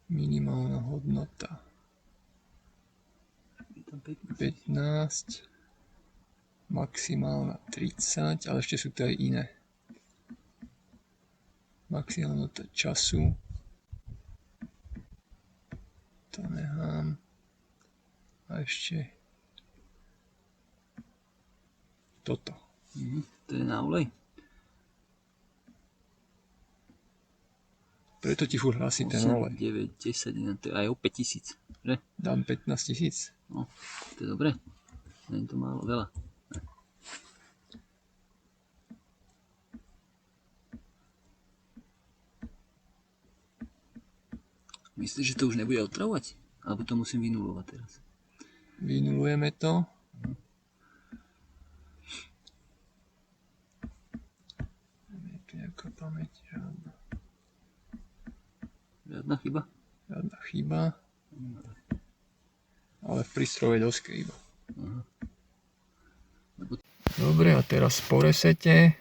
Minimálna hodnota 15, maximálna 30, ale ešte sú to aj iné. Maximálna hodnota času, to nechám. A ešte toto. To je na olej. Preto ti furt hlasí ten olej. 9, 10, to je aj o 5000, že? Dám 15 000. No, to je dobre. Nie je to málo, veľa. Myslíš, že to už nebude otravovať? Alebo to musím vynulovať teraz? Vynulujeme to. Je tu nejaká pamäť, žiadna. Žiadna chyba? Žiadna chyba. Ale v prístrojovej doske iba. Dobre, a teraz po resete.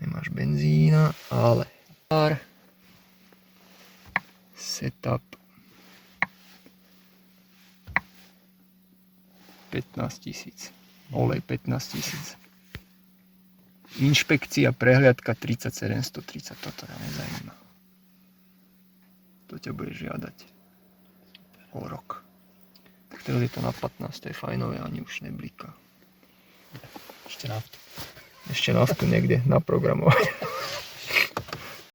Nemáš benzína, ale setup 15 000. Olej 15 000. Inšpekcia, prehliadka 37 130. Toto ťa nezajíma. To ťa bude žiadať o rok. Tak teraz je to na 15, to je fajnové, ani už nebliká. Ešte naftu. Ešte naftu niekde naprogramovať.